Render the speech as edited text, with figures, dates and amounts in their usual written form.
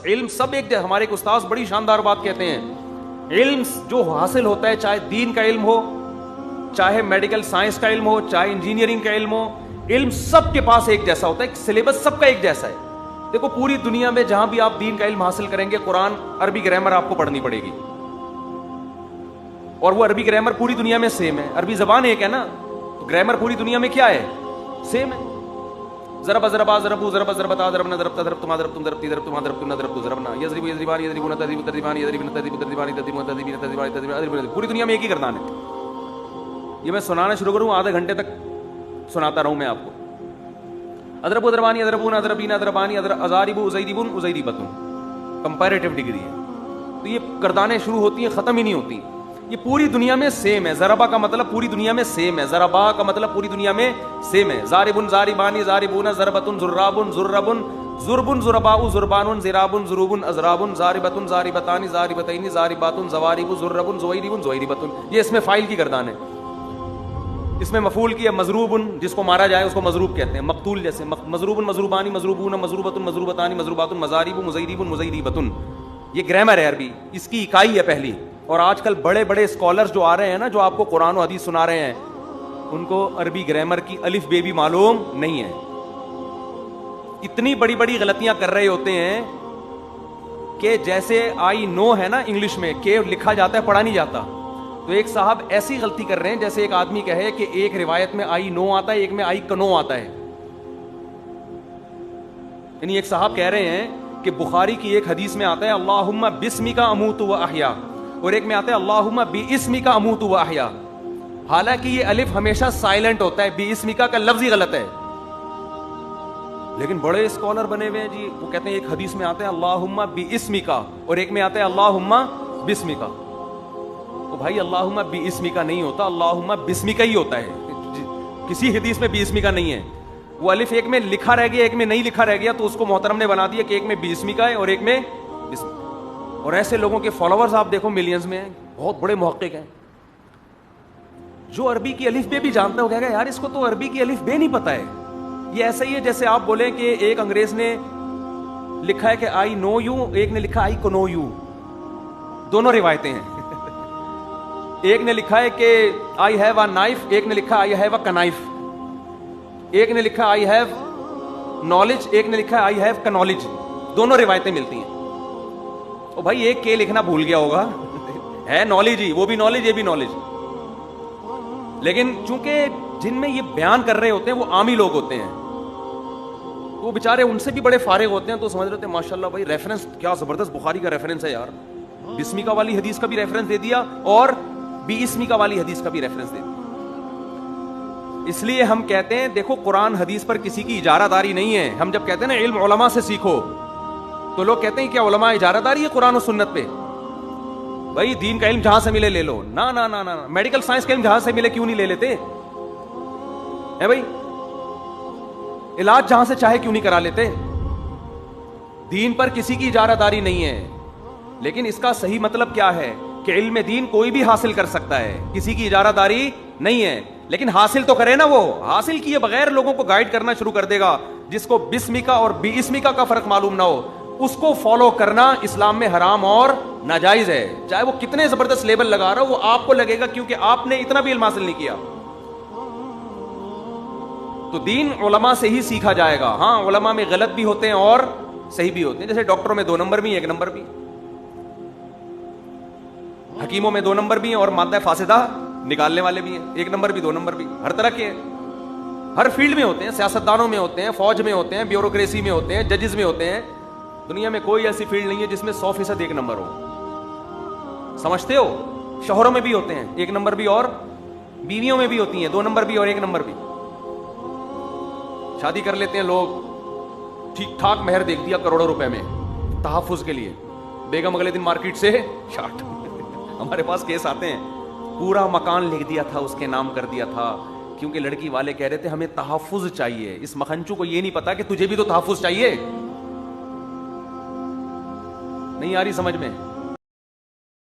علم سب ایک جیسا. ہمارے ایک استاذ بڑی شاندار بات کہتے ہیں, علم جو حاصل ہوتا ہے, چاہے دین کا علم ہو, چاہے میڈیکل سائنس کا علم ہو, چاہے انجینئرنگ کا علم ہو, علم سب کے پاس ایک جیسا ہوتا ہے, سلیبس سب کا ایک جیسا ہے. دیکھو پوری دنیا میں جہاں بھی آپ دین کا علم حاصل کریں گے, قرآن عربی گرامر آپ کو پڑھنی پڑے گی, اور وہ عربی گرامر پوری دنیا میں سیم ہے. عربی زبان ایک ہے نا, تو گرامر پوری دنیا میں کیا ہے, سیم ہے. ضرب ضربا ضربو ضرب ضربتا ضربنا ضربتا ضربتما ضربتم ضربتی ضربتما ضربتم ضربتو ضربنا یضرب یضربان یضربون تضرب تضربان یضربون تضرب تضربان تضربون تضربین تضربان تضربان. پوری دنیا میں ایک ہی گردان ہے. یہ میں سنانا شروع کروں آدھے گھنٹے تک سناتا رہوں میں آپ کو. اضرب ضربانی اضربون اضربین اضربانی اضارب ازیدبون ازیدبتون, کمپیریٹو ڈگری ہے. تو یہ گردانیں شروع ہوتی ہیں, ختم ہی نہیں ہوتی. یہ پوری دنیا میں سیم ہے. ضربا کا مطلب پوری دنیا میں سیم ہے, ضربا کا مطلب پوری دنیا میں سیم ہے. ضاربن ضاربانی ضاربون ضربتن ضرابن ضربن ضربن ضرباء ضربان ضرابن ضروبن اضرابن ضاربتن ضاربتان ضاربتین ضارباتن ضوارب ضربن زویربن زویربتن. یہ اس میں فاعل کی گردان ہے. اس میں مفعول کی ہے مضروبن, جس کو مارا جائے اس کو مضروب کہتے ہیں. مقتول جیسے مضروبن مضروبانی مضروبون مضروبتن مضروبتانی مضروبات مضارب مزیرب مزیربتن. یہ گرامر ہے عربی, اس کی اکائی ہے پہلی. اور آج کل بڑے بڑے اسکالرز جو آ رہے ہیں نا, جو آپ کو قرآن و حدیث سنا رہے ہیں, ان کو عربی گرامر کی الف بے بھی معلوم نہیں ہے. اتنی بڑی بڑی غلطیاں کر رہے ہوتے ہیں کہ جیسے آئی نو ہے نا انگلش میں, کہ لکھا جاتا ہے پڑھا نہیں جاتا. تو ایک صاحب ایسی غلطی کر رہے ہیں جیسے ایک آدمی کہے کہ ایک روایت میں آئی نو آتا ہے, ایک میں آئی کنو آتا ہے. یعنی ایک صاحب کہہ رہے ہیں کہ بخاری کی ایک حدیث میں آتا ہے اللہم بسمک اموت و احیا, اور ایک میں آتا ہے اللہم باسمک اموت و احیا. حالانکہ یہ الف ہمیشہ سائلنٹ ہوتا ہے, باسمک کا لفظ ہی غلط ہے. لیکن بڑے اسکالر بنے ہوئے ہیں جی, وہ کہتے ہیں ایک حدیث میں آتا ہے اللہم باسمک, اور ایک میں آتا ہے اللہم بسمک. تو بھائی اللہم باسمک نہیں ہوتا, اللہم بسمک ہی ہوتا ہے. کسی حدیث میں باسمک نہیں ہے. وہ الف ایک میں لکھا رہ گیا, ایک میں نہیں لکھا رہ گیا, تو اس کو محترم نے بنا دیا کہ ایک میں باسمک ہے اور ایک میں بسمک. اور ایسے لوگوں کے فالوورز آپ دیکھو ملینز میں ہیں, بہت بڑے محقق ہیں. جو عربی کی الف بے بھی جانتا ہے وہ کہے گا یار اس کو تو عربی کی الف بے نہیں پتا ہے. یہ ایسا ہی ہے جیسے آپ بولیں کہ ایک انگریز نے لکھا ہے کہ آئی نو یو, ایک نے لکھا آئی کو نو یو. دونوں روایتیں ہیں. ایک نے لکھا ہے کہ آئی ہیو اے نائف, ایک نے لکھا آئی ہیو اے کنائف. ایک نے لکھا آئی ہیو نالج, ایک نے لکھا آئی ہیو کنالج. دونوں روایتیں ملتی ہیں. او بھائی ایک کے لکھنا بھول گیا ہوگا, ہے نالج ہی, وہ بھی نالج یہ بھی نالج. لیکن چونکہ جن میں یہ بیان کر رہے ہوتے ہیں وہ عامی لوگ ہوتے ہیں, وہ بےچارے ان سے بھی بڑے فارغ ہوتے ہیں, تو سمجھ رہے ہوتے ہیں ماشاء اللہ بھائی ریفرنس کیا زبردست بخاری کا ریفرنس ہے یار, بسمکہ والی حدیث کا بھی ریفرنس دے دیا اور باسمکہ والی حدیث کا بھی ریفرنس دے دیا. اس لیے ہم کہتے ہیں دیکھو قرآن حدیث پر کسی کی اجارہ داری نہیں ہے. ہم جب کہتے ہیں نا علم علماء سے سیکھو, تو لوگ کہتے ہیں کیا علماء اجارہ داری ہے قرآن و سنت پہ؟ بھائی دین کا علم جہاں سے ملے لے لو. نا نا نا نا, میڈیکل سائنس کا علم جہاں سے ملے کیوں نہیں لے لیتے ہے بھائی؟ علاج جہاں سے چاہے کیوں نہیں کرا لیتے؟ دین پر کسی کی اجارہ داری نہیں ہے. لیکن اس کا صحیح مطلب کیا ہے کہ علم دین کوئی بھی حاصل کر سکتا ہے, کسی کی اجارہ داری نہیں ہے. لیکن حاصل تو کرے نا, وہ حاصل کیے بغیر لوگوں کو گائیڈ کرنا شروع کر دے گا. جس کو بسمکہ اور باسمکہ کا فرق معلوم نہ ہو, اس کو فالو کرنا اسلام میں حرام اور ناجائز ہے. چاہے وہ کتنے زبردست لیبل لگا رہا ہو, وہ آپ کو لگے گا کیونکہ آپ نے اتنا بھی علم حاصل نہیں کیا. تو دین علماء سے ہی سیکھا جائے گا. ہاں علماء میں غلط بھی ہوتے ہیں اور صحیح بھی ہوتے ہیں. جیسے ڈاکٹروں میں 2 نمبر بھی, 1 نمبر بھی, حکیموں میں 2 نمبر بھی ہیں, اور مادہ فاسدہ نکالنے والے بھی ہیں 1 نمبر بھی 2 نمبر بھی. ہر طرح کے ہر فیلڈ میں ہوتے ہیں. سیاستدانوں میں ہوتے ہیں, فوج میں ہوتے ہیں, بیوروکریسی میں ہوتے ہیں, ججز میں ہوتے ہیں. دنیا میں کوئی ایسی فیلڈ نہیں ہے جس میں 100% 1 نمبر ہو. سمجھتے ہو؟ شوہروں میں بھی ہوتے ہیں 1 نمبر بھی, اور بیویوں میں بھی ہوتی ہیں 2 نمبر بھی اور 1 نمبر بھی. شادی کر لیتے ہیں لوگ, ٹھیک ٹھاک مہر دیکھ دیا کروڑوں روپے میں تحفظ کے لیے, بیگم اگلے دن مارکیٹ سے شارٹ. ہمارے پاس کیس آتے ہیں, پورا مکان لکھ دیا تھا, اس کے نام کر دیا تھا, کیونکہ لڑکی والے کہہ رہے تھے ہمیں تحفظ چاہیے. اس مکھنچو کو یہ نہیں پتا کہ تجھے بھی تو تحفظ چاہیے. نہیں آ رہی سمجھ میں؟